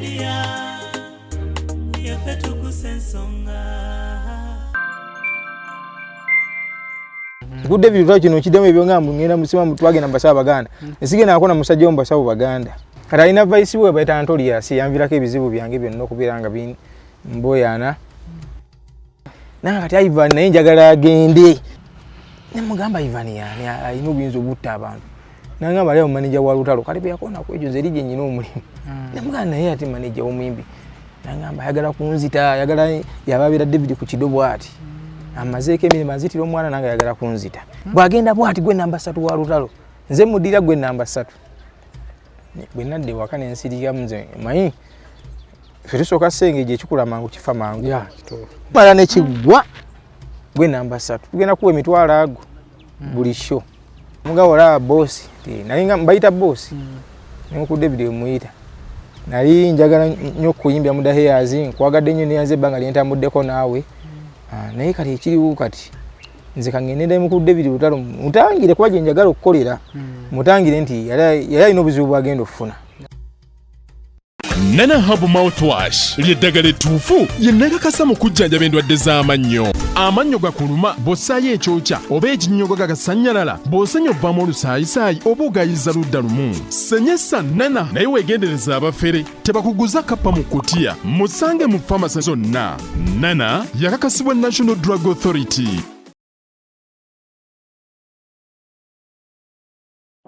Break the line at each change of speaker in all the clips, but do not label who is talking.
media yafetu kusensonga.
Good David Lutalo kino kidemu ebyongambu ngenda musima mutwage namba saba Baganda. Nsige nakona musajja omba saba Baganda. Kata ina vice we baita Antolia si yanvirako ebizibu byange byonna okubiranga bini mboyana. Na kati Ivan naye njagala agende. Nemugamba Ivan yani ayina obuyinza obutta abantu. Nangamba leo manager wa Lutalo kati yakona kwejo zerije nyina omulimu. Nemugamba naye ati manager omwimbi. Nangamba yagala kunzita yagala yababira David ku kidobo ati. Amazeeke emirimu azitira omwana nanga yagala kunzita. Bwagenda bwati gwe namba 3 wa Lutalo. Nze mudira gwe namba 3. Bwe nadde wakane nsiriga mze mayi. Firisoka senge je kikula mangu kifa mangu.
Ya kito.
Mala ne kigwa gwe namba 3. Tugenda kuwe mitwala ago. Buli show. Mugabo la boss. Nalinga mbaita boss. Nko David muyita. Nali njagala nnyo kuyimbya mudahe azi nkwagadde nnyo neyanze banga lyentambuddeko naawe. Naye kati ekiriwo kati nze kangenenda mu ku David Lutalo mutangire kwaje njagala okukolera mutangire nti yali n'obuzibu bwagenda okufuna.
Nana Hub Mouthwash ly'eddagala ettuufu ye nnakakasa mu kujjanjaba endwadde z'amannyo. Amannyo gakuluma bw'ossaayo ekyokya oba ekinnyogo gagasannyalala bw'osenya ovaamu olusaayisaayi oba ogayiza ludda lumu. Senyesa Nana naye weegendereza abafere tebakuguza kappa mu kutiya musange mu famasi zonna. Nana yakakasibwa National Drug Authority.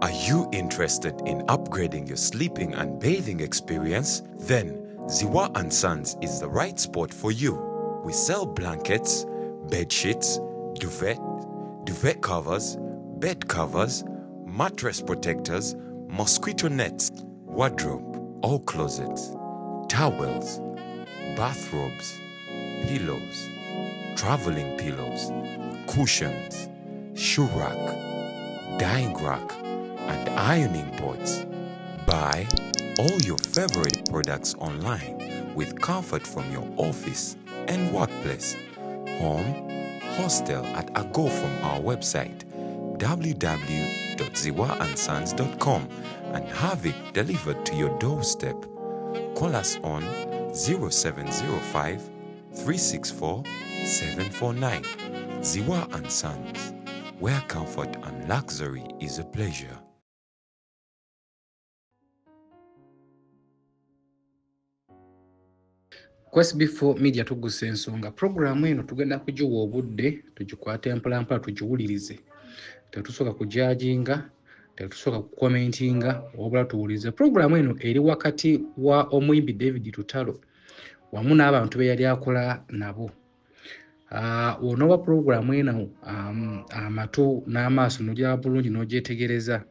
Are you interested in upgrading your sleeping and bathing experience? Then Ziwa & Sons is the right spot for you. We sell blankets, bed sheets, duvet covers, bed covers, mattress protectors, mosquito nets, wardrobe, all closets, towels, bathrobes, pillows, traveling pillows, cushions, shoe rack, dyeing rack, and ironing boards. Buy all your favorite products online with comfort from your office and workplace, home, hostel at a go from our website www.ziwaansons.com and have it delivered to your doorstep. Call us on 0705 364 749. Ziwa & Sons, where comfort and luxury is a pleasure.
Quest before media tuguse ensonga program eno tugenda kujiwa obudde tugikwate empala tugiwulirize. Tetusooka kujajinga, tetusooka kukomentinga, wabula tuwulirize. Program eno eri wakati wa omuyimbi David Lutalo wamu n'abantu be yali akola nabo. Onoba program eno amatu n'amaaso nojja bulungi n'ogyetegereza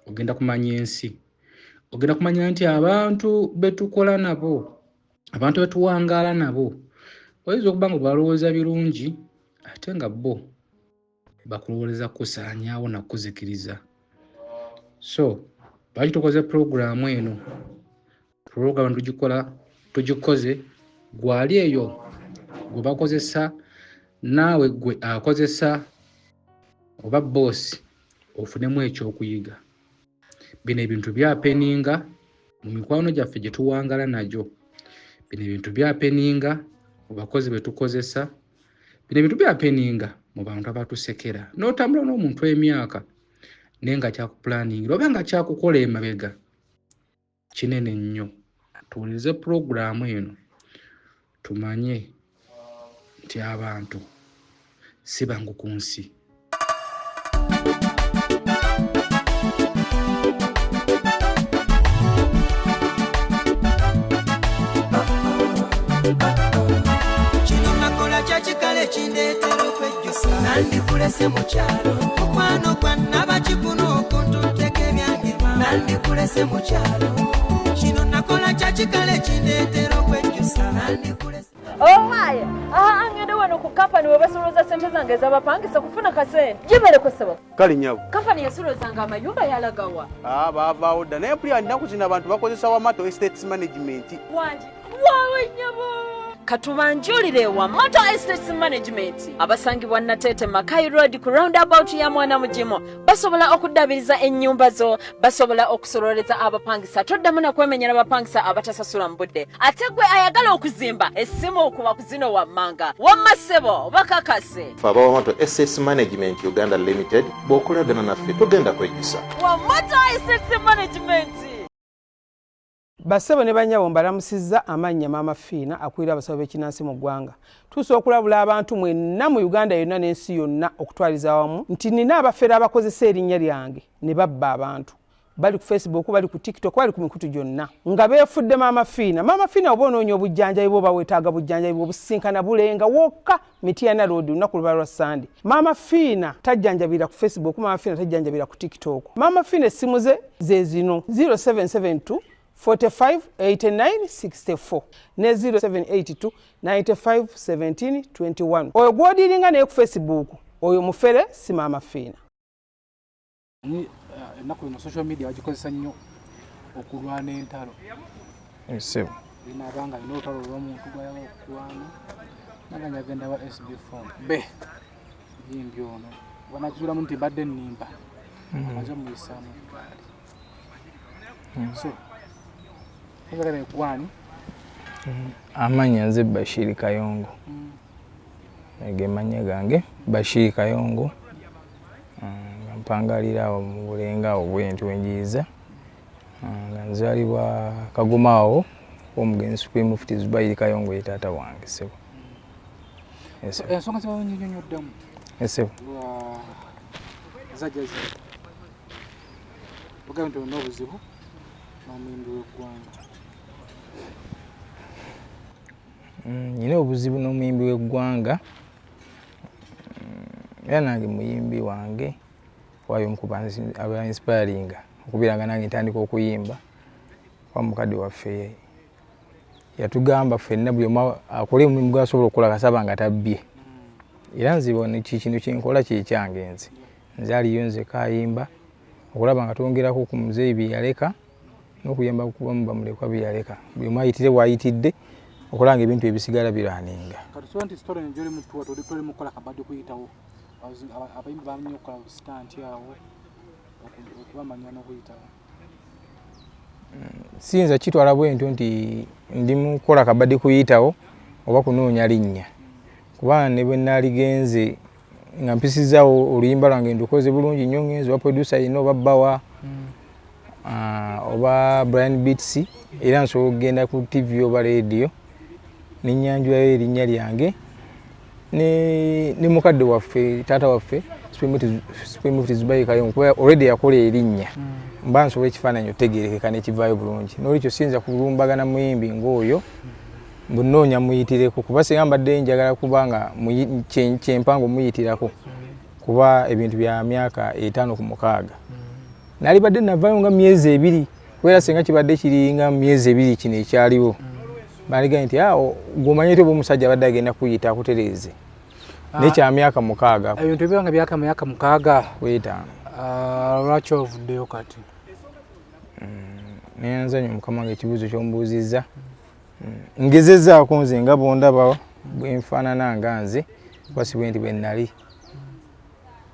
ogenda kumanya ensi. Ogenda kumanya nti abantu betukola nabo, abantu betuwangaala nabo oyinza okuba nga balowooza birungi ate nga bo bakulowoleza kusaanyaawo na kuzikiriza. So lwaki tukoze program eno? Program tugikoze gwali eyo gwe bakozesa naawe gwe akozesa oba boss ofunemu ekyokuyiga. Bino ebintu byapeninga mu mikwano gyaffe gye tuwangala nagyo. Bino ebintu byapeninga mu bakozi betukozesa. Bino ebintu byapeninga mu bantu abatusekera. N'otambula n'omuntu emyaka naye nga kyakupulaningira oba nga kyakukola emabega kinene nnyo. Tuwulirize program eno tumanye nti abantu si bangu ku nsi.
Kino nakola kyakikale kindeetera okwejjusa nandikulese mu kyalo mukwano gwanna bakikuno okuntuteka ebyange nandikulese mu kyalo. Kino nakola kyakikale kindeetera okwejjusa nandikulese.
Oh my! Angende wano ku company we basoloza sente zange z'abapangisa kufuna kasente. Jibere kusaba.
Kali nyabo.
Company yasolozanga amayumba yalagawa.
Baavaawo naye puli alina kutina abantu bakozesa Wamato Estates Management.
Wangi. Wawe nyabo. katubanjulire wa Moto Estates Management abasangibwa Natete Makai Road ku roundabout ya Mwana Mujimo basobola okudabiriza ennyumba zo basobola okusololeza abapangisa toddamu na kwemenyera abapangisa abatasasula mbudde ate gwe ayagala okuzimba essimu okuba kuzino wammanga wammasebo bakakase
Faba Moto Estates Management Uganda Limited bw'okolagana naffe tugenda kwejjusa
wa Moto Estates Management.
Basebo ne banyabo mbalamusizza amannya Maama Fiina akulira abasawo b'ekinnansi mu ggwanga. Tusobola okulabula abantu mwenna mu Uganda yonna n'ensi yonna okutwaliza awamu nti nina abafere abakozesa erinnya lyange ne babba abantu. Bali ku Facebook, bali ku TikTok, bali ku mikutu gyonna. Nga beefudde Maama Fiina. Maama Fiina oba onoonya obujjanjabi bwo bawetaaga bujjanjabi bwo businkana bulenga wokka Mityana Road olunaku luba lwa Sunday. Maama Fiina tajjanjabira ku Facebook, Maama Fiina tajjanjabira ku TikTok. Maama Fiina essimu ze zino 0772 45 89 64 ne 0782 95 17 21. Oyo gwodiringa naye ku Facebook oyo mufere si Maama Fiina.
Ennaku eno social media bagikozesa nnyo okulwana entalo.
Ese
Linabanga ino olutalo lw'omuntu gwayaba okulwana naganya agenda wa SB form be yimbi ono wanakizulamu nti badde nnimba amaze muyisaamu gaali so ngagala kwani
amanya nze Bashir Kayongo egemanya gange Bashir Kayongo mpangalira mu bulenga obw'entu enjiza nga nzalibwa Kagomaawo omugenzi Supreme Mufti Zubair Kayongo yetaata wange sebo
ensonga z'abanyonyoddamu
sebo
zajazi ogayo nti olina obuzibu n'omuyimbi w'eggwanga.
Nina obuzibu n'omuyimbi w'eggwanga era nange muyimbi wange wayo mukuba aba inspiringa okubiranga nange ntandika okuyimba kwa mukadde waffe yatugamba ffenna buli omu akole omulimu gwasobola okukola kasaba nga tabbye era nzibona kintu kyenkola kyekyange nze aliyo nze kayimba okulaba nga twongerako ku muzeeyi bye yaleka n'okuyamba kubamu bamulekwa bye yaleka buli omu ayitire bw'ayitidde okulanga ebintu ebisigala biraaninga.
Kati so nti story njoli mutu watoli toli mukola kabadde kuyitawo abayimbi bamanyi okukola busitanti awo okubamanya n'okuyitawo.
Siyinza kitwala bwentyo nti ndi mukola kabadde kuyitawo oba kunoonya linnya kubanga ne bwe naaligenze nga mpisizaawo oluyimba lwange ndukoze bulungi nnyo ngenzi oba producer yina oba bbawa oba Brian Beats era nsobola okugenda ku TV oba radio n'ennyanjulayo erinnya lyange ne mukadde waffe taata waffe Supreme Mufti Zubair Kayongo kuba already yakola erinnya mba nsobola ekifaananyi otegeerekeka nekivaayo bulungi n'olwekyo siyinza kulumbagana muyimbi ng'oyo bunoonya muyitireko kuba singa mbadde njagala kubanga kyempanga omuyitirako kuba ebintu bya myaka 5 ku 6 nali badde navaayo nga myezi 2 kubera singa kibadde kiringa myezi 2 kino ekyaliwo baliganye nti gomanye oba omusajja abadde agenda kuyita akutereeze nekya myaka 6
ebintu ebiranga byaka myaka 6
kwetaano
lwaki ovuddeyo kati
nenzanyo mukama wange ekibuuzo kyombuuzizza ngezezzaako nze nga bondaba bwenfaanana nga nze basibwe nti bwe nnali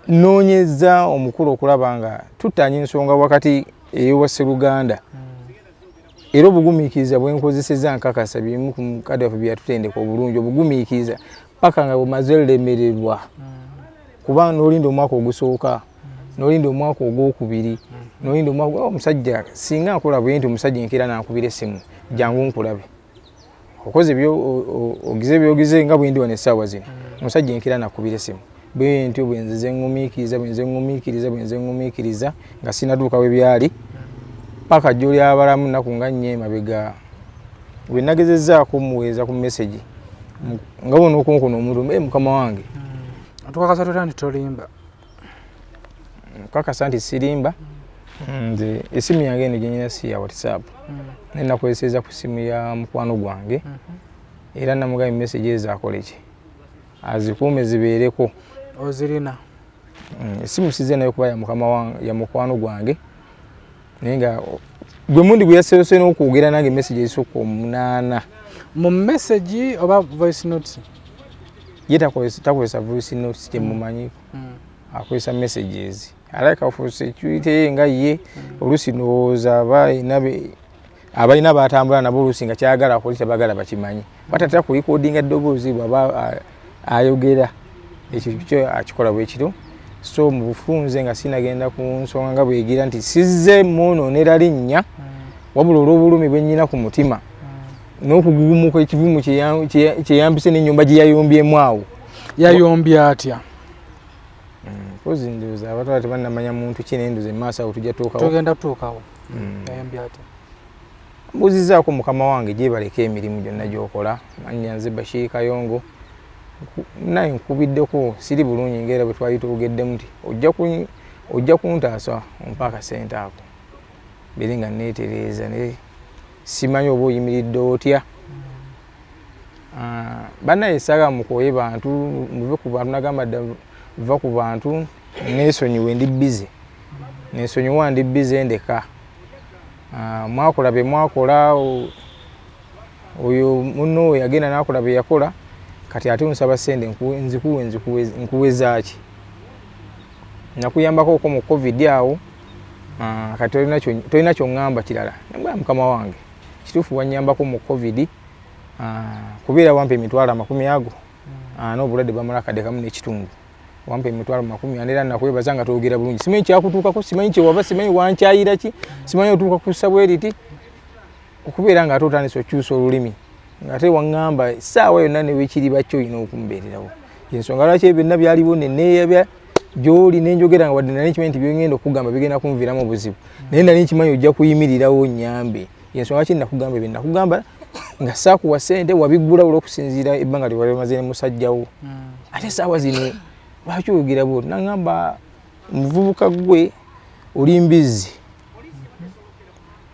noonyeza omukulu okulaba nga tuttanya ensonga wakati ey'owa Sseruganda era obugumiikiriza bwenkozesezza nkakasa bimu ku mukadde waffe byatutendeka obulungi obugumiikiriza paka nga bumaze olemererwa kuba n'olinda omwaka ogusooka n'olinda omwaka ogwokubiri n'olinda omwaka omusajja singa nkola bwe nti omusajja nkera nankubira essimu jangu nkulabe okoze ogize byogize nga bwe ndi wano essaawa zino omusajja nkera nakubira essimu bwe ntyo bwenze ngumiikiriza nga sinaduuka we byali paka jjoli abalamu nnaku nga nnyo emabega bwe nagezezzaako muweeza ku message nga bona okunkono omuntu mukama wange
tukakasa tutya nti tolimba
kakasa nti sirimba nze esimu yange eno gyenyina si ya WhatsApp naye nakozeseza ku simu ya mukwano gwange era namugambye message ezakoleki azikuume zibeereko
ozirina
esimu size nayo kuba ya mukwano gwange naye nga gwe mundi gwe yasose n'okwogera nange message esooka 8
mu message oba voice note
ye takozesa voice note kyemumanyi akozesa messages alaika for security nga ye olusi ndowooza abalina batambula nabo olusi nga kyagala akolita bagala bakimanyi batatera ku recording eddoboozi bwaba ayogera ekyo kyo akikola bwe kiro so mu bufunze nga sinagenda ku nsonga nga bwegira nti sizze muno neralinnya wabula olw'obulumi bwe nnyina ku mutima n'okugugumuka ekivumu kyeyambise n'ennyumba gye yayombyemu awo
yayombye atya
pozi ndowooza abatwala tebannamanya muntu ki n'endoza emaaso awo tujja tuukawo
tugenda tuukawo yayombye atya
mbuzizaako mukama wange gye baleka emirimu gyonna gy'okola mannya nze Bashir Kayongo naye nkubiddeko siri bulungi ngera bwe twali tugeddemu nti ojja kuntaasa ompa akasente ako biri nga neetereeza naye simanyi oba oyimiridde otya bannaye saaga mukoye bantu muve ku bantu nagamba dda va ku bantu neesonyiwe ndi bize neesonyiwa ndi bize ndeka mwakola bye mwakola oyo munno yagenda nakola bye yakola kati ate unsaba sente nkuwezaaki nakuyambako mu covid awo kati tolina kyongamba kirala nambula mukama wange kituufu wanyambako mu covid kubeera wampa emitwalo 10 ago n'obulwadde bamala kadde kamu n'ekitundu wampa emitwalo 10 era nakwebaza nga twogera bulungi simanyi kyakutuukako simanyi kyewava simanyi wankyayira ki simanyi otuuka ku sabweriti okubeera nga ate otandise okyusa olulimi ngate waŋŋamba essaawa yonna ne weekiri bakyo olina okumbeererawo ensonga lwaki ebyo byonna byaliwo neneeyabya gy'oli nenjogera nga wadde nali nkimanyi nti byongenda okugamba bigenda kunviiramu obuzibu naye nali nkimanyi ojja kuyimirirawo nyambe ensonga ki nakugamba ebyo nakugamba nga saakuwa ssente wabiggula olw'okusinziira ebbanga lye wali omaze ne musajjawo ate essaawa zino lwaki oyogera bwoti naŋŋamba muvubuka gwe oli mbizzi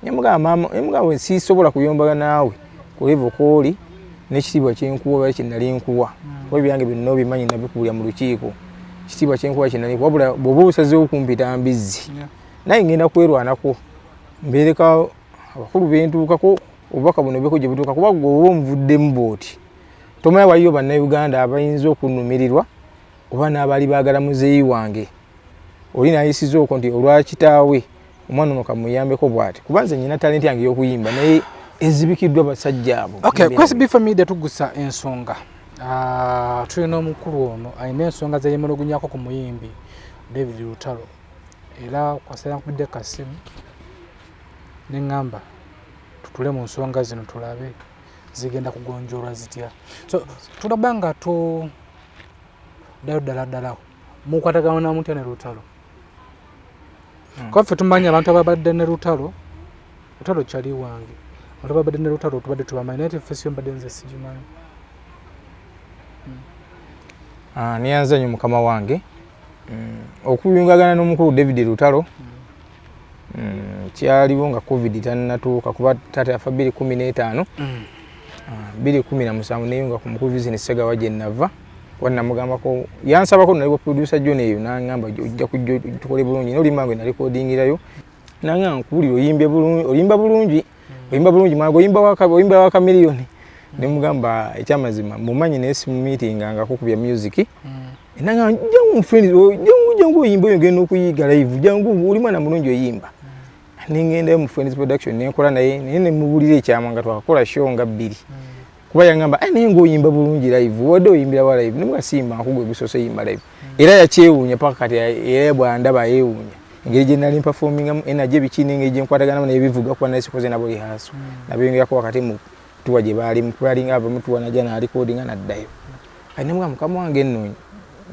emugamba we sisobola kuyombaga naawe kulevo kooli n'ekitiibwa kyenkuwa oba kyenali nkuwa kuba ebyange byonna obimanyi nabikuulya mu lukiiko ekitiibwa kyenkuwa kyenali wabula bw'oba obusazeewo okumpita mbizzi naye ngenda kwerwanako mbeereka abakulu bentuukako obubaka buno beko gye butuuka kuba gwe oba omuvuddemu bw'oti tomanyi waliyo bannayuganda abayinza okunnumirirwa oba n'abaali baagala muzeeyi wange oli nayisiza okwo nti olwakitaawe omwana ono kamuyambeko bw'ati kuba nze nnyina talenti yange y'okuyimba naye ezibikiddwa basajja abo.
Okay, kwesi bifa media tugusa ensonga. Tulina omukulu ono alina ensonga ze yemulugunyako ku muyimbi David Lutalo. Era kwasera nkubidde kasimu n'engamba tutule mu nsonga zino tulabe zigenda kugonjoolwa zitya. So tulabanga to ddala mukwatagana na muntu ne Lutalo. Kwa ffe tumanyi abantu ababadde ne Lutalo kyali wange. Abantu ababadde ne Lutalo tubadde tubamanyi naye fesi mbadde nze sigimanyi.
Niyanza nnyo mukama wange okuyungagana n'omukulu David Lutalo kyaliwo nga covid tannatuuka kuba taata yafa 2015 2017 neyunga ku mukulu business Segawa gye nava wannamugambako yansabako naliwo producer John eyo n'angamba ojja kujja tukole bulungi n'olimba ngwe na recordingira nangamba nkuwulira oyimba bulungi mwago oyimba waka miliyoni nemugamba ekyamazima mumanyi n'esimu meeting nga kukubya music nangamba jangu friends jangu oyimba oyo ngenda okuyiga live jangu oli mwana mulungi oyimba ningenda mu friends production nekola naye nemubulira ekyama nga twakola show nga 2 kuba yangamba naye ng'oyimba bulungi live wadde oyimbira wa live nemugasimba nkugwe gusose yimba live era yakyewuunya paka kati era bwandaba yeewuunya engeri gye nali performing energy bikini engeri gye nkwatagana n'ebivuga kuba naye sikoze nabo lihaso nabiyongera wakati mu tuwa gye baali mukubalinga ava mutuwa najja na recording anaddayo nemugamba mukama wange nno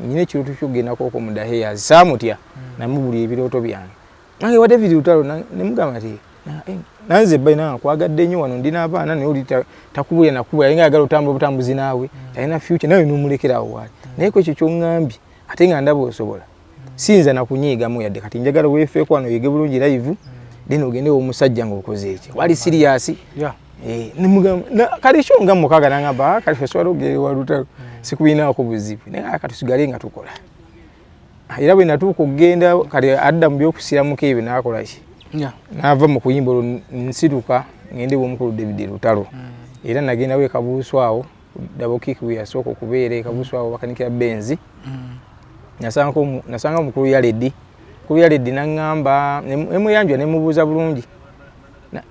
nyina ekirooto ky'okugendako okwo mu Daheya saamutya namubulya ebirooto byange nange wa David Lutalo nemugamba nti nanze bbayi nange nkwagadde nnyo wano ndina abaana naye oli takubulya nakubulya alinga ayagala otambula butambuzi naawe talina future nawe n'omulekerawo waali naye ku ekyo ky'oŋŋambye ate nga ndaba osobola sinza nakunyiigamu yadde kati njagala weefeeko wano oyige bulungi live then ogende omusajja ng'okoze eki wali serious nemugamba kale kyo nga mukaga nangamba kale ffe sobola ogere wa Lutalo sikubinaako buzibu naye katusigale nga tukola era bwe natuuka okugenda kale adda mu byokusiramuko ebyo n'akola ki Nava mu kuyimba nsituka ngende w'omukulu David Lutalo. Era nagenda we Kabuuswawo double kick we yasooka okubeera Kabuuswawo bakanikira Benzi. Nasanga omukulu Yaledi. Ku Yaledi nangamba nemuyanjwa nemubuuza bulungi.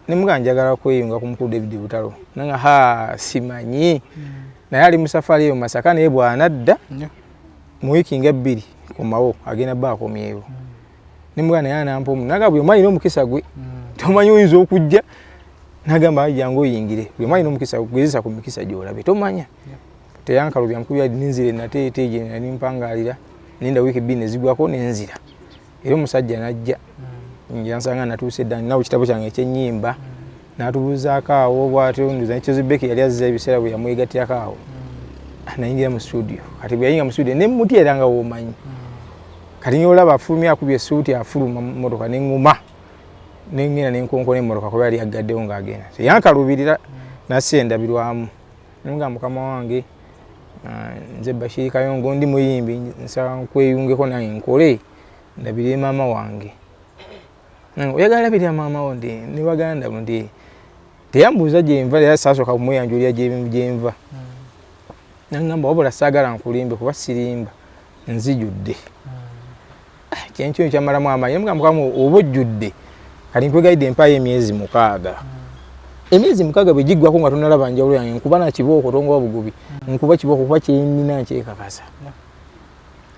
Nemuga njagala kweyunga ku mukulu David Lutalo. Nanga simanyi. Naye ali mu safari yo Masaka naye bwana dda. Mu wiki nga 2 komawo agenda baakomyewo. Nemuga naye anampomu naga bwe manyi n'omukisa gwe. Tomanyi oyinza okujja. Nagamba jangu oyingire. Bwe manyi n'omukisa gwezisa ku mikisa gy'olabe tomanya. Teyankalubya nkubya ninzire nateeteje nimpangalira. Ninda wiki 2 zigwako nenzira. Era omusajja najja. Njansanga natuuse dani nawo kitabo kyange ekyennyimba. Natubuuzaako awo bw'atyo nduza ekyo Zibeki yali azza ebiseera bwe yamwegattako awo. Nayingira mu studio. Kati bwe yayinga mu studio ne mutyera nga w'omanyi. Kati nyolaba afulumya akubye suuti afuluma mmotoka n'enguma. Nengena nenkonkone mmotoka kuba yali agaddewo ng'agenda. Yankalubirira nasendabirwamu. Nga mukama wange nze Bashir Kayongo ndi muyimbi nsaba nkweyungeko nange nkole ndabire mama wange. Oyagala birya mama wange ne baganda ndi teyambuuza gyenva era sasooka kumweyanjulira gyenva. Nangamba wabula saagala nkulimbe kuba sirimba nzijudde. Kyenkyo kyamalamu amaanyi nga mukama oba ojjudde kati nkwegayidde empaya emyezi 6. Emyezi 6 bwe giggwako nga tonalaba njawulo yange nkuba na kibooko tonga wabugubi nkuba kibooko kuba kyenina nkyekakasa.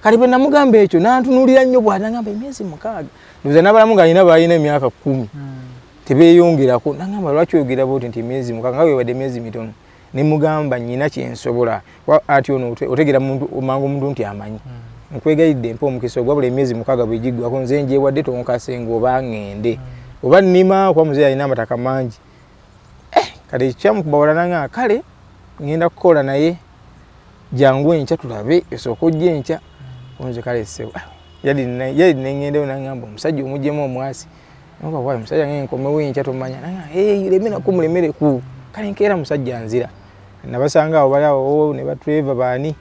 Kati bwe namugamba ekyo nantunuulira nnyo bw'ati nagamba emyezi 6. Nduza nabalamu ng'alina balina emyaka 10 tebeeyongerako. Nagamba lwaki oyogera bw'oti nti emyezi 6 nga weebadde emyezi mitono. Ne mugamba nnyina kyensobola ati ono otegera muntu omanga omuntu nti amanyi. Nkwegayidde mpa omukisa ogwabula emyezi 6 bwe giggwako nze njewadde tonkase ng'oba ngende oba nnima kuba muzeeyi alina amataka mangi. Kati kyamukubawala nanga kale ngenda kukola naye jangu enkya tulabe esooka ojja enkya onze kale ssewo yali nengendeyo nangamba omusajja omuggyemu omwasi nanga wayi musajja ngenge nkomewo enkya tomanya nanga lemenako mulemere ku kale nkeera musajja nzira nabasanga awo bali awo ne batreva baani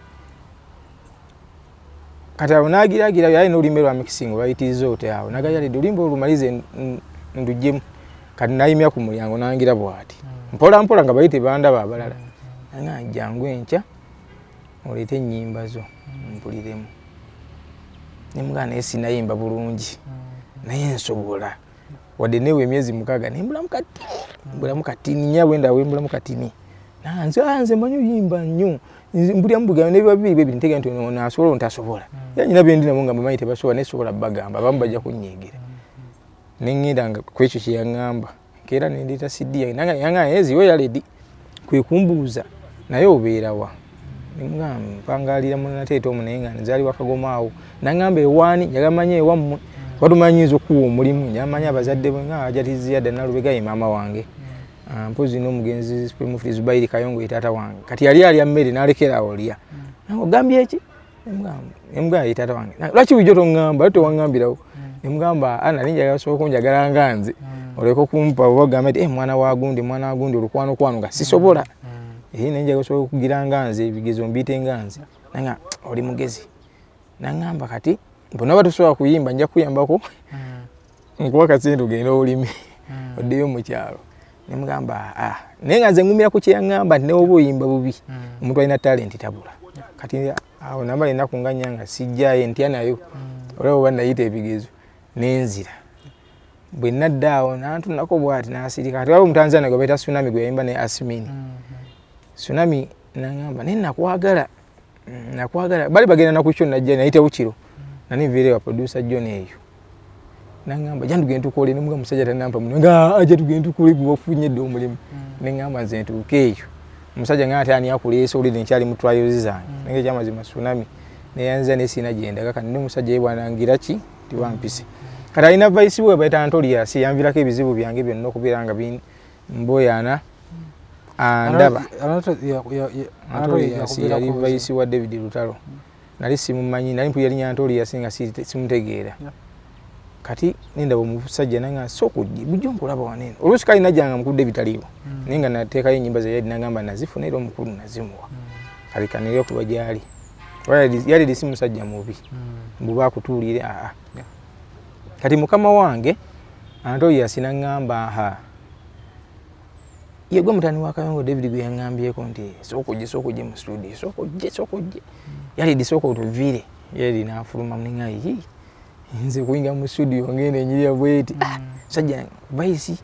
kati awo naagiragira yali n'olumbe lwa mixing lwayitiriza ote awo nagayalidde olumbe olumalize nduggyemu kati nayimya ku mulyango nangira bw'ati mpola mpola nga bayite bandaba abalala nanga jangu enkya oleete ennyimba zo mpuliremu nemugaa naye sinayimba bulungi naye nsobola wadde newe emyezi 6 nembulamu katini nyawe ndawe embulamu katini nze mmanyi oyimba nnyo mbulyamu bugambo nebiba bibiri bwe ntegera nti nasobola ntasobola era nyina bye ndina nga bamanyi tebasobola naye sobola bagamba abamu bajja kunnyiigira nengenda nga kwekyo kye yaŋŋamba era nendeeta CD nanga yanga eziwe Yaledi kwe kumbuuza naye obeerawa nemugamba mpangalira munateeta omunaye nga nzaali wakagoma awo nangamba ewaani yagamanya ewammwe watumanyiza okuwa omulimu nyamanya abazadde bwe nga ajatizia dda Nalubega ye maama wange mpozi n'omugenzi Springfield Zubairi Kayongo ye taata wange kati yali alya mmere n'alekera awo lya ogambye eki nemugamba ye taata wange lwaki bulijjo toŋŋamba lwaki tewaŋŋambirawo nemugamba nali njagala sooka njagala nga nze oleko kumpa obagamba nti mwana wa gundi olukwano nga sisobola nenjaga osobola okugira nga nze ebigezo mbiyite nga nze nanga oli mugezi nangamba kati bonna batusobola kuyimba nja kuyambako nkuba kasente ogenda olimi oddeyo mu kyalo nemugamba naye nga nze ngumira ku kyeyaŋŋamba nti newoba oyimba bubi omuntu alina talenti tabula kati awo namba linaku nga nyanga sijjayo ntya nayo olaba oba nayita ebigezo nenzira bwe nadda awo nantunako bw'ati nasirika kati waliwo Omutanzania gwe bayita Tsunami gwe yayimba ne Asmini Tsunami nangamba naye nakwagala bali bagenda nakukyo najja nayitewo kiro naniviire wa producer John eyo nangamba jandu genda tukole nemuga musajja tanampa nga aje tugenda tukole gwe ofunye dde omulimu nengamba nze ntuuke eyo omusajja nga ate ani akuleesa olidde nkyali mu trials zange nange kyamazima Tsunami neyanza nesina gyendaga kandi n'omusajja ye bwanangira ki tiwampise kati alina vice we bayita Antolias yanvirako ebizibu byange byonna okubeera nga mboyana andaba Antolias yali vice wa David Lutalo nali simumanyi nali mpulira linnya Antolias nga simutegeera kati nendaba omusajja nanga sokujja bujjo nkulaba wanene oluusi kali najjanga mukulu David taliiwo naye nga nateekayo ennyimba ze yali nagamba nazifuna era omukulu nazimuwa kali kanire okuba gyali yali lisi musajja mubi mbuba akutuulire kati mukama wange Antorious n'angamba ha yegwe mutani wa Kayongo David gwe yangambyeko nti sokujje mu studio sokujje yali disoko utuvire yali nafuluma mninga yi nze kuinga mu studio ngene nyiriya bweti sajja vice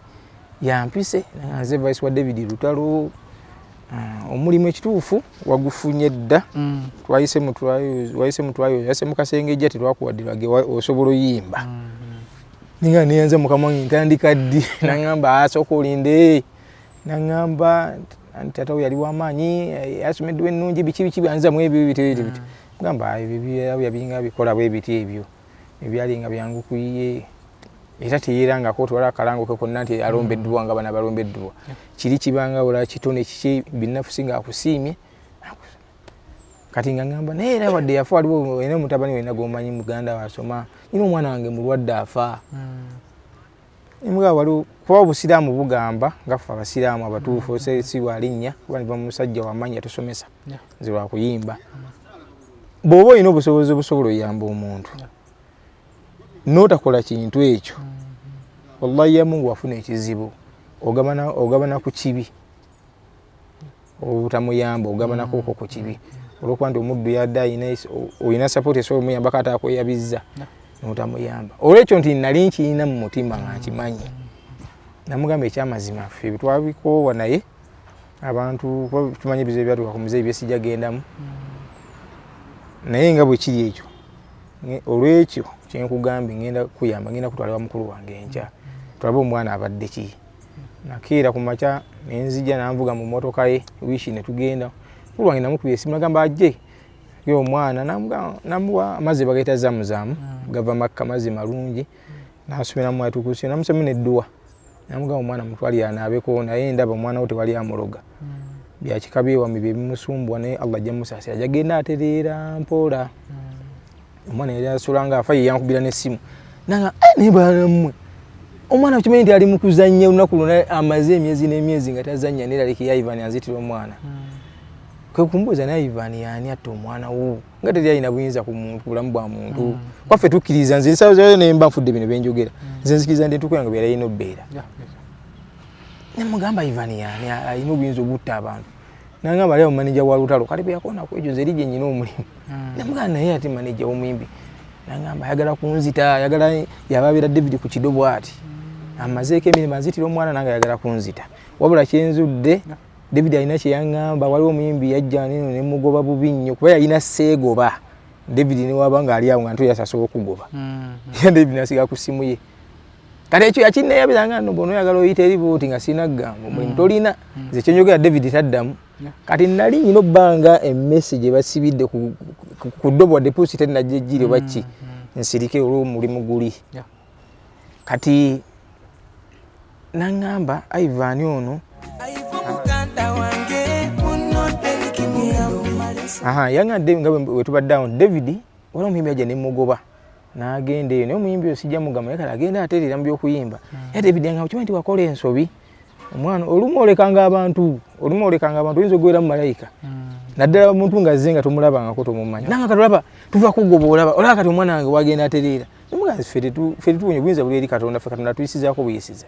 yampise nanze vice wa David Lutalo omulimu ekituufu wagufunye dda twayise mutwayo yase mukasengejja tetwakuwaddirwage osobola oyimba ninga niyanze mukamanyi ntandika ddi nangamba asoko olinde nangamba antatawo yali wamaanyi asomedwe ennungi biki byanza mu ebyo bitete ngamba ebyo yabinga bikola bwe biti ebyo ebyali nga byangu kuyiye era teyeranga ko twala kalango ke konna nti alombeddwa nga bana balombeddwa kiri kibanga wala kitone kiki binafusi nga akusimye kati ngamba neera wadde yafa waliwo ene mutabani we nagomanyi muganda wasoma ino omwana wange mulwadde afa imuga waliwo kuba obusiraamu bugamba ngafa abasiraamu abatuufu si walinnya kuba niba musajja wamanya tusomesa nze lwakuyimba bw'oba olina obusobozi obusobola oyamba omuntu n'otakola kintu ekyo wallahi ya Mungu wafuna ekizibu ogabana ku kibi obutamuyamba ogabana koko ku kibi olwokuba nti omuddu yadda oyina support esobola omuyamba kata akweyabizza n'otamuyamba olwekyo nti nali nkiyina mu mutima nga nkimanyi namugamba ekyamazima ffe twabikoowa naye abantu tumanyi ebizibu byatuuka ku muzeeyi byesijagendamu naye nga bwe kiri ekyo olwekyo kyenkugambye ngenda kuyamba ngenda kutwala mukulu wange enkya tulabe omwana abadde ki nakiira ku makya nenzija nanvuga mu motoka ye wishi ne tugenda mukulu wange namukubye esimu nagamba ajje yo omwana namuwa amazzi bagayita zamuzamu gava makka mazzi malungi nasomera mu atukusi namusomera n'edduwa namugamba omwana mutwali anaabeko naye ndaba omwana we tewali amuloga byakikabi ewami bye bimusumbwa naye Allah ajja musaasira jagenda atereera mpola omwana yali asulanga afa ye yankubira n'essimu nanga nebalammwe omwana okimanyi nti ali mu kuzannya olunaku lwonna amaze emyezi n'emyezi nga tazannya neraleki ya Ivan azitira omwana kwe kumbuuza naye Ivan yaani atta omwana wo nga teri alina buyinza ku muntu bulamu bwa muntu kwaffe tukkiriza nze nsaawo nemba nfudde bino byenjogera nze nzikiriza ndi tukwanga byala yina obbeera nemugamba Ivan yaani alina obuyinza obutta abantu nangamba leo manager wa Lutalo kale bya kona kwejo zerije nyina omulimu namugamba naye ati manager omuyimbi nangamba ayagala kunzita ayagala yababira David ku kidobo ati amazeeke emirimu azitira omwana nanga ayagala kunzita wabula kyenzudde David alina kyeyangamba waliwo omuyimbi yajja neno nemugoba bubi nnyo kuba yalina seegoba David ne wabanga ali awo nga nto yasasobola okugoba David nasiga ku simu ye kale ekyo yakinneeyabiranga nno bono oyagala oyita eribooti nga sina gamba omulimu tolina nze kyenjogera David taddamu kati nali nyina obbanga emessage basibidde ku ddobo wa deposit najjejjire baki nsirike olw'omulimu guli kati nangamba Ivan ono yangade nga wetubadde awo David wala omuyimbi ajja nemugoba n'agenda eyo naye omuyimbi oyo sijja mugamba kale agenda atereera mu byokuyimba ya David nga okimanyi nti wakola ensobi omwana olumu olekanga abantu oyinza okubeera mu malayika naddala omuntu nga azze nga tomulabangako tomumanya nanga katolaba tuva kugoba olaba kati omwana wange wagenda atereera nemugazi ffe tetuwonye obuyinza buli eri Katonda ffe Katonda tuyisizaako buyisiza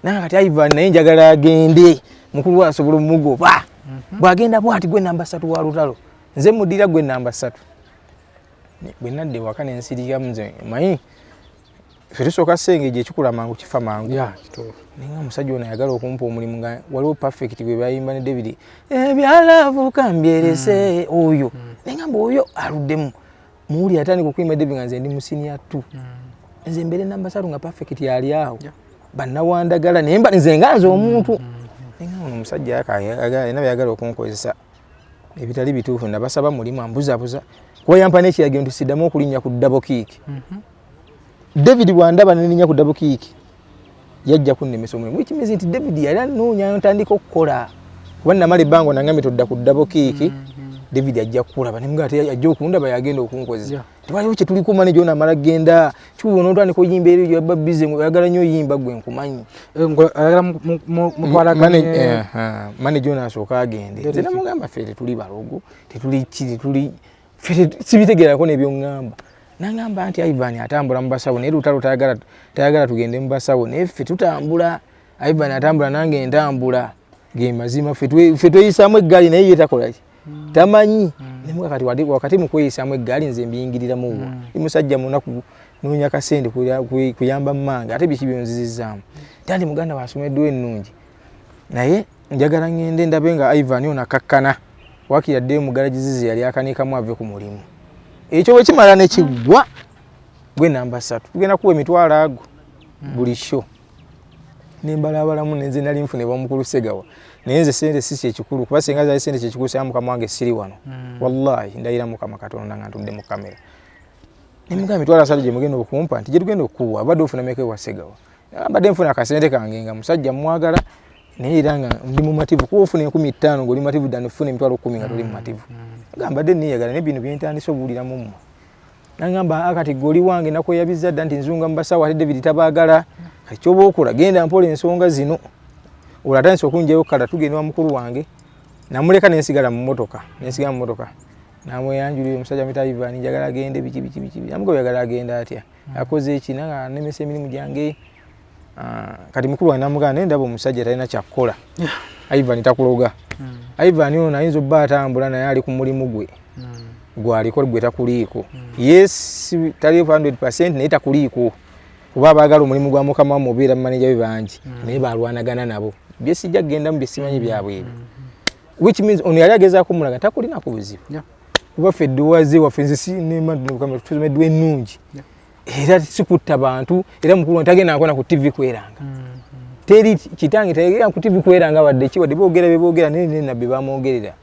nanga kati Ivan naye njagala agende mukulu asobola omugoba bwagenda bwati gwe namba 3 wa Lutalo nze muddira gwe namba 3 bwe nadde waka nensirika nze manyi ffe tusooka ssengeje ekikula mangu kifa mangu ninga omusajja ono ayagala okumpa omulimu nga waliwo perfect bwe bayimba ne David ebyalavuka mbyerese oyo nengamba oyo aluddemu muwuli atandika okuyimba David nga nze ndi musinia 2 nze mbere namba 3 nga perfect yali awo bannawandagala naye nze nganze omuntu nenga ono omusajja alina byayagala okunkozesa ebitali bituufu nabasaba mulimu ambuzabuza kuba yampa n'ekiragiro nti siddamu okulinnya ku double kick David bwandaba neninya ku double kick yajja kunnemesa omulimu ekimezi nti David yali anoonya ntandika okukola kuba namala ebbanga nangambe todda ku double kick David ajja kukulaba nemuga ate ajja okundaba yagenda okunkozesa tewaliwo kye tuli ku manager ono amala genda kiwuba n'otandika oyimba eri yaba bize oyagala nnyo oyimba gwe nkumanyi manager ono asooka agende nze namugamba ffe tetuli balogo tetuli kiri sibitegeerako n'ebyoŋŋamba nangamba anti Ivan atambula mu basawo ne lutalo tayagala tugende mu basawo neffe tutambula Ivan atambula nange entambula ge mazima ffe tweyisamu eggaali naye ye takola ki tamanyi nemuka kati wakati mu kweyisamu eggaali nze mbiyingirira mu wo musajja munaku noonya kasente kuyamba mmange ate biki byonzizizaamu tandi muganda wasomeddwa ennungi naye njagala ngende ndabe nga Ivan ono akakkana wakira dde mugalaji zizi yali akanikamu ave ku mulimu ekyo bwe kimala ne kigwa gwe namba 3 tugenda kuwa emitwalo ago buli show nembalabalamu nenze nali nfune bamukulu Segawa naye nze sente si ekikulu kuba singa zali sente ekikulu sya mukama wange siri wano wallahi ndayira mukama Katonda nga ntudde mu kamera nemuga emitwalo 3 gye mugenda okumpa nti gye tugenda okuwa abadde ofuna meke wa Segawa abadde nfuna akasente kange nga musajja mwagala naye era nga ndi mu mativu kuba ofuna 15 ng'oli mativu ddala ofuna emitwalo 10 nga toli mu mativu gamba dde niyagala nebino byentandise obuwulira mu mmwe nangamba akati goli wange nakweyabiza dda nti nzunga mu basawo ate David tabaagala kati kyoba okola genda mpola ensonga zino olatandise okunjayo kala tugenda wa mukulu wange namuleka nensigala mu motoka namweyanjulira omusajja mita Ivan njagala agende biki namuga yagala agenda atya akoze eki nanga nemesa emirimu gyange kati mukulu wange namugana naye ndaba omusajja talina kyakkola Ivan takuloga Ivan ono ayinza obba atambula naye ali ku mulimu gwe gwaliko gwe takuliiko yes tali 100% naye takuliiko kuba abaagala omulimu gwa mukama mubeera manager we bangi naye balwanagana nabo bye sijja kugenda mu bisimanyi byabwe ebyo which means ono yali agezaako mulaga takulina ku buzibu kuba ffe edduwaze waffe nze tusomeddwa ennungi era sikutta bantu era mukulu tagenda nkona ku TV kweranga teri kitange tagenda ku TV kweranga wadde boogera naye nabbe bamwogerera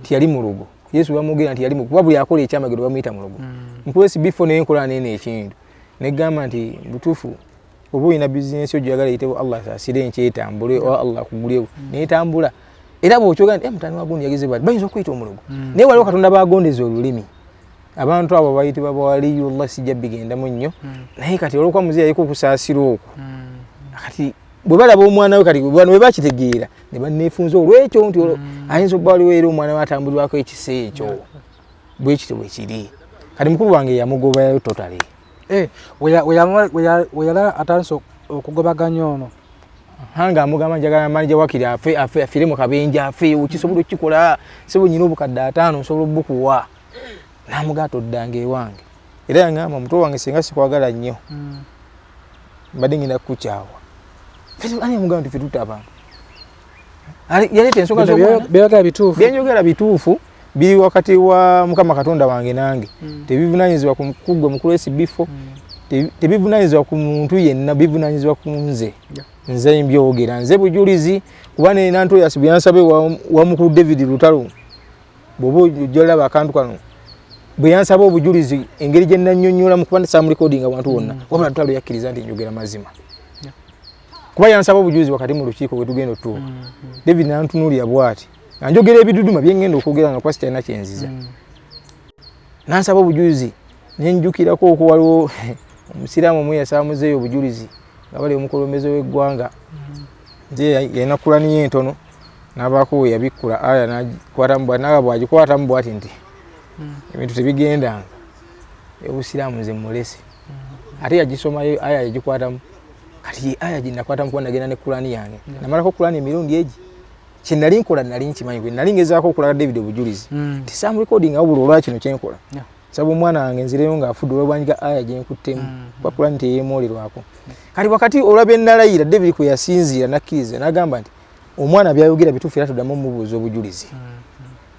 tiyali mu lugo Yesu bamwogerera nti yali mu kuba buli akola ekyamagero bamuyita mu lugo mukulu before naye nkola nene ekintu negamba nti butufu oba olina bizinesi ojagala yitewo Allah asasire enkyetambule o Allah kugulewo netambula era bw'okyoga nti mutani wa gundi yagize bali bayinza okuyita omulugo naye waliwo Katonda bagondeza olulimi abantu abo bayitibwa bawaliyo Allah sijja bigendamu nnyo naye kati olwokuba muzeeyi yaliko okusaasira okwo kati bwe balaba omwana we kati bano bwe bakitegeera ne banneefunza olwekyo nti ayinza okuba waliwo era omwana we atambulirwako ekisa ekyo bwe kityo bwe kiri kati mukulu wange yamugobayo totale
weyala atandise okugobaganya ono
hanga amugamba njagala manager wakiri afire mu kabenja afe ukisobola okikola sebo nyina obukadde 5 nsobola obukuwa namugato ddange ewange era yangamba muto wange singa sikwagala nnyo mbadde ngenda kukukyawa ani amugamba nti ffe abantu yaleta ensonga byenjogera bituufu biri wakati wa mukama Katonda wange nange tebivunanyizibwa ku mukugwe mukulu SB4 tebivunanyizibwa ku muntu yenna bivunanyizibwa ku nze nze mbyogera nze bujulizi kuba nenanto yasibyansabe wa mukulu David Lutalo bobo jolaba akantu kano bwe yansaba obujulizi engeri gye nanyonyola mu kuba sam recording abantu bonna wabula Lutalo yakkiriza nti njogera mazima kuba yansaba obujulizi wakati mu lukiiko bwe tugenda otuuka David nantunuulira bw'ati anjogera ebiduduma byengenda okwogera nga kwasi talina kyenziza nansaba obujulizi nenjukirako okwo waliwo omusiraamu omwe yasaamuzeeyo obujulizi nga bali omukulembeze w'eggwanga nze yalina Kurani entono n'abaako we yabikkula aya naga bwagikwatamu bwati nti ebintu tebigendanga obusiraamu nze mulese ate yagisomayo aya yagikwatamu kati aya ginakwatamu kuba nagenda ne Kurani yange namalako Kurani emirundi egi kyenali nkola nali nkimanyi bwe nali ngezaako okulaga David obujulizi nti sam recording awubula olwa kino kyenkola saba omwana wange nzireyo ng'afudde olw'obwanyiga aya gyenkuttemu kuba Kurani teyeemolirwako kati wakati olwabye nalayira David kwe yasinziira nakkiriza n'agamba nti omwana byayogera bituufu era tuddamu omubuuza obujulizi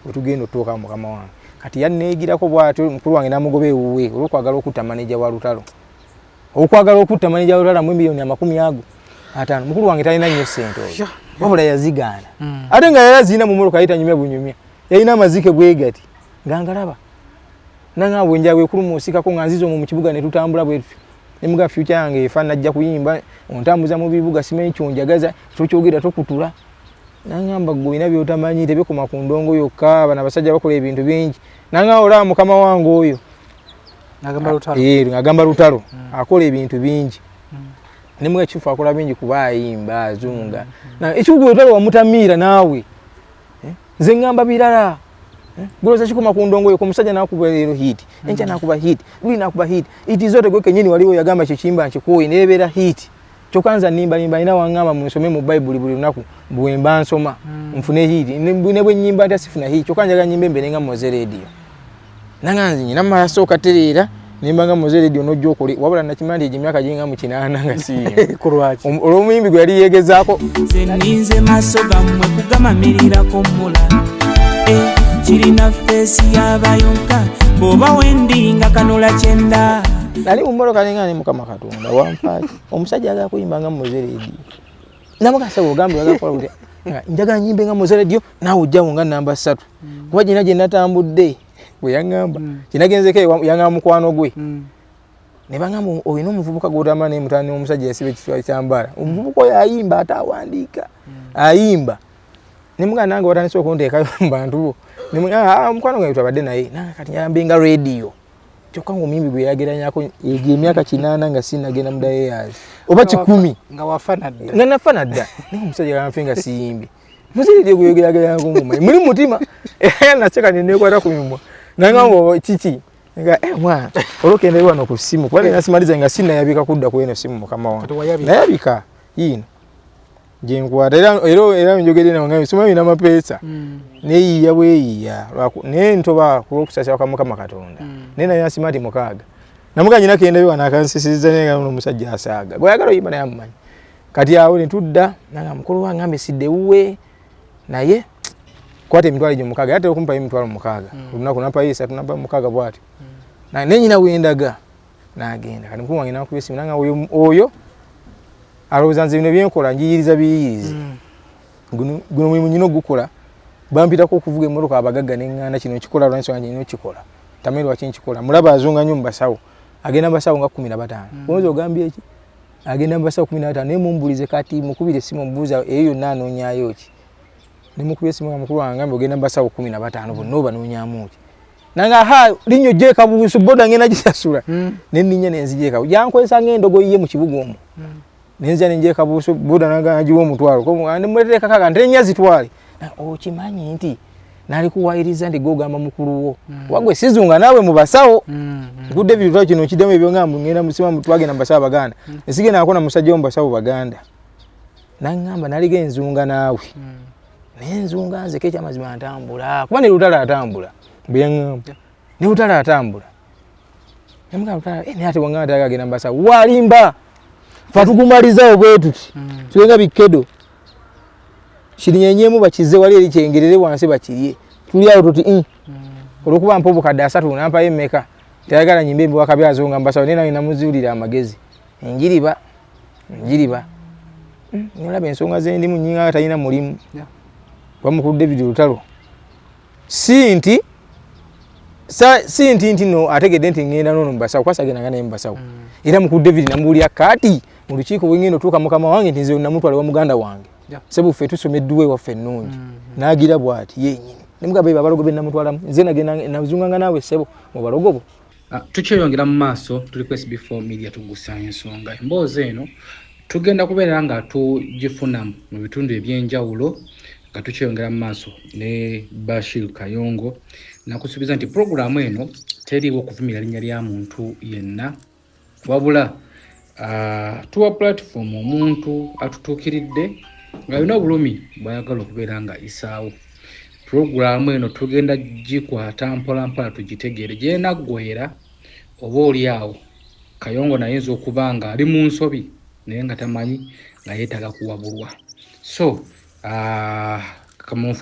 bwe tugenda otuuka mukama wange kati yanneegirako bw'atyo mukulu wange n'amugoba ewuwe olw'okwagala okutta maneja wa Lutalo okwagala okutta maneja wa Lutalo mu $50,000 mukulu wange talina nnyo ssente oyo wabula yazigaana ate nga yayazina mu mmotoka ayita bunyumya yalina amazike bwegati nga ngalaba nanga bwenja bwekulumuusikako nga nziza omwo mu kibuga ne tutambula bwetutyo nemuga future yange efa najja kuyimba ontambuza mu bibuga simanyi kyonjagaza tokyogera tokutula nangamba gwe by'otamanyi tebikoma ku ndongo yokka bana basajja bakola ebintu bingi nanga olaba mukama wange oyo ngagamba Lutalo akola ebintu bingi nemuga kifu akola bingi kuba ayimba azunga na ekikugu Lutalo wamutamiira naawe nze ngamba birala Guloza chikoma ku ndongo yo kumusajja nakuba lero hit. Encha nakuba hit. Luli nakuba hit. Itizote gwe kenyini waliwo yagamba chikimba nchikuyi nebera hit. Chokanza nimba ina wangama musome mu Bible buli lunaku bwemba nsoma mfune hit. Nebwe nyimba ntasifuna hit. Chokanja ga nyimbe mbenenga Moze Radio. Nanganzi nyina marasoka terera nimbanga Moze Radio nojokole wabula nakimandi ejimyaka jinga mu kinana nga si
kurwachi
olomuyimbi gwe yali yegezaako
zeninze masoga mwe kugamamirira ko mula kirina fesi yabayonka boba wendinga kanola chenda
nali mumbolo kalengane mukama Katonda wampaki omusajja aga kuyimbanga Moze Radio namukasa ogambe agakola kuti njaga nyimbe nga Moze Radio nawe ujjawo nga namba 3 kuba jina je natambudde we yangamba kinagenzeke yanga mukwano gwe ne bangamba oyino omuvubuka gotama ne mutani omusajja yasibe kitwa kyambala omuvubuka oyo ayimba atawandika ayimba ne mugana nange watandise okuntekayo mbantu bo ne mugana mukwano gwe twabadde naye kati nyambenga radio kyokango mimbi gwe yageranyako emyaka 8 nga sinagenda mudaye yazi oba 10
nga wafanadda
nga nafanadda ne omusajja yamfenga siyimbi muziride gwe yageranyako ngoma muri mutima nacheka nenekwata kumimwa nangambo chichi nga mwana olokende wano ku simu kwa nasimaliza nga sina yabika kudda ku eno simu kama wangu nayabika yino je nkwata era njogere na ngambi sima ina mapesa neyi yabwe ya ne ntoba kulokusasa kwa mukama Katonda nena yasimati mukaga namuganyina kende yo anakansisiza nenga no musajja asaga goyagalo yimba na yammanyi kati awo ne tudda nanga mukulu wangambe sidde uwe naye kwate emitwalo gye mukaga ate okumpa emitwalo mukaga lunaku napa isa tunapa mukaga bwati na nenyina wendaga nagenda kati mukulu wange nakubye simu nanga oyo alowozanze bino byenkola njiyiriza biyirize guno mulimu nyino gukola bampita ko kuvuga emmotoka abagagga nengana kino kikola lwanso nga nyino kikola tameri wa kinchikola mulaba azunga nyumba sawo agenda basawo nga 15 bonzo ogambye eki agenda basawo 15 ne mumbulize kati mukubire simu mbuza eyo nano nyayo ki nimukubye simu nga mukulu wangambe ogenda basawo 15 bonoba nonyamuki nanga linyo jeka busu boda ngena gisasula neninya nenzijeka yankwesa ngendogo yiye mu kibugo omo nenza nenjeka busu boda nanga ajiwo omutwalo ko ande mwetereka kaka ndenya zitwale okimanyi nti nali kuwayiriza ndi gogamba mukulu wo wagwe sizunga nawe mu basawo gudde bitu kino kidemo ebyo ngambu ngena musima mutwage namba sawa baganda esige nakona musajja omba sawo baganda nangamba nali genzunga nawe nenzunga nze kecha mazima atambula kuba ne lutala atambula byangamba ne lutala atambula nemugamba lutala ne ate wanganda agage namba sawa walimba fatugumaliza obwetuti tulenga bikedo shirinyenyemu bakize wali eri kyengerere wansi bakiriye tuli awo tuti olukuba mpobo kadda 3 nampa yemeka tayagala nyimbe mbi wakabyazo nga mbasawo nena ina muzulira amagezi enjiriba nolabe ensonga zendi mu nyinga atayina mulimu bamuku David Lutalo sinti no ategede nti ngenda nono mbasawo kwasagena ngana mbasawo era muku David nambulia kati mu lukiiko wengendo tuka mukama wange ntinze namutwala wa muganda wange sebu fe tusomeddwe waffe nnungi nagira bwati yenyini nemugabe babalogo benna mutwalamu nze nagenda nazunganga nawe sebo mu balogobo
tukyeyongera mu maaso tuli ku SB4 media tugusa ensonga emboozi eno tugenda kubeera nga tugifuna mu bitundu ebyenjawulo nga tukyeyongera mu maaso ne Bashir Kayongo nakusuubiza nti programu eno teriiwo okuvumira linnya lya muntu yenna wabula tuwa platform omuntu atutuukiridde nga alina obulumi bwayagala okubeera nga isaawo. Programu eno tugenda gikwata mpola tugitegeere gyenaggwera oba oli awo Kayongo nayinza okuba nga ali mu nsobi naye nga tamanyi nga yeetaaga kuwabulwa. So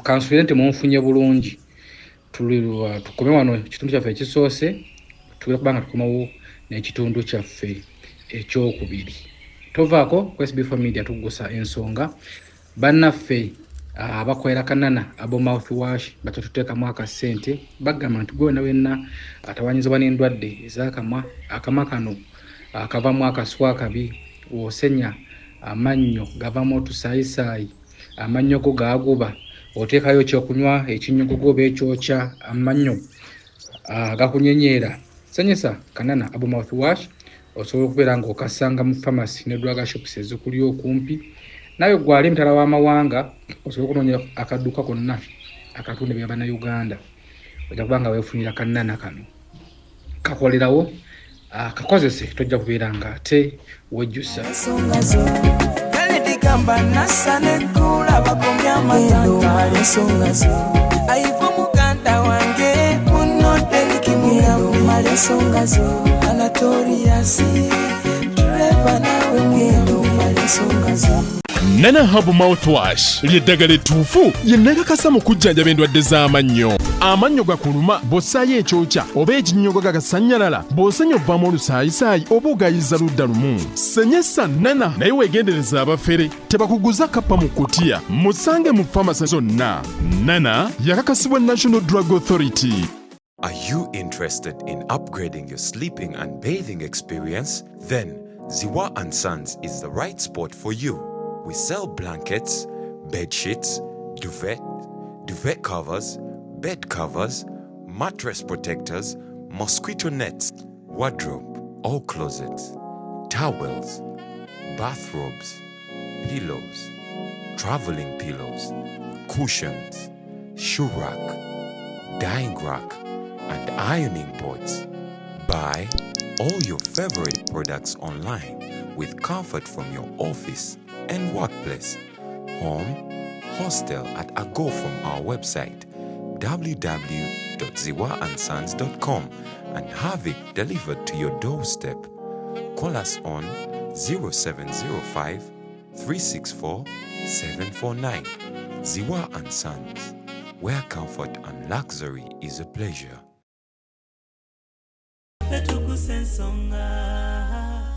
kansuubire nti munfunye bulungi tukome wano ekitundu kyaffe ekisoose tugenda kuba nga tukomawo n'ekitundu kyaffe ekyokubiri. Tovaako ku SB4 media tugusa ensonga bannaffe abakwera kanana abo mouthwash batuteekamu akasente bagamba nti gwe wenna atawanyizibwa n'endwadde ez'akamwa akamwa kano akavamu akaswa akabi wosenya amannyo gavamu otusaayisaayi amannyo go gaaguba oteekayo ekyokunywa ekinyugugu oba ekyokya amannyo gakunyenyeera senyesa kanana abo mouthwash osobola okubeera nga okasanga mu pharmacy ne drug shops ezikuli okumpi naye gwali mutala w'amawanga osobola okunoonya akaduuka konna akatunda bya Bannayuganda ojja kubanga weefunira kannana kano kakolerawo kakozese tojja kubeera nga ate wejjusa
Gamba nasa nekula bakomya matanga ensonga zo aivo muganda wange munodde kimuyambi mali ensonga zo Anatoriasi Treva nawe muyambi mali ensonga zo
Nana Hub Mouthwash lyeddagala ettuufu lye nnakakasa mu kujjanjaba endwadde z'amannyo. Amannyo gakuluma bw'ossaayo ekyokya oba ekinnyogo gagasanyalala bw'osenya ovaamu olusaayisaayi oba ogayiza ludda lumu. Senyesa Nana naye weegendereza abafere tebakuguza kappa mu kkutiya musange mu famasi zonna. Nana yakakasibwa National Drug Authority.
Are you interested in upgrading your sleeping and bathing experience? Then Ziwa & Sons is the right spot for you. We sell blankets, bed sheets, duvet covers, bed covers, mattress protectors, mosquito nets, wardrobe, all closets, towels, bathrobes, pillows, traveling pillows, cushions, shoe rack, dyeing rack, and ironing boards. Buy all your favorite products online with comfort from your office and workplace, home, hostel at a go from our website www.ziwaansons.com and have it delivered to your doorstep. Call us on 0705 364 749. Ziwa & Sons, where comfort and luxury is a pleasure.
Petugusensonga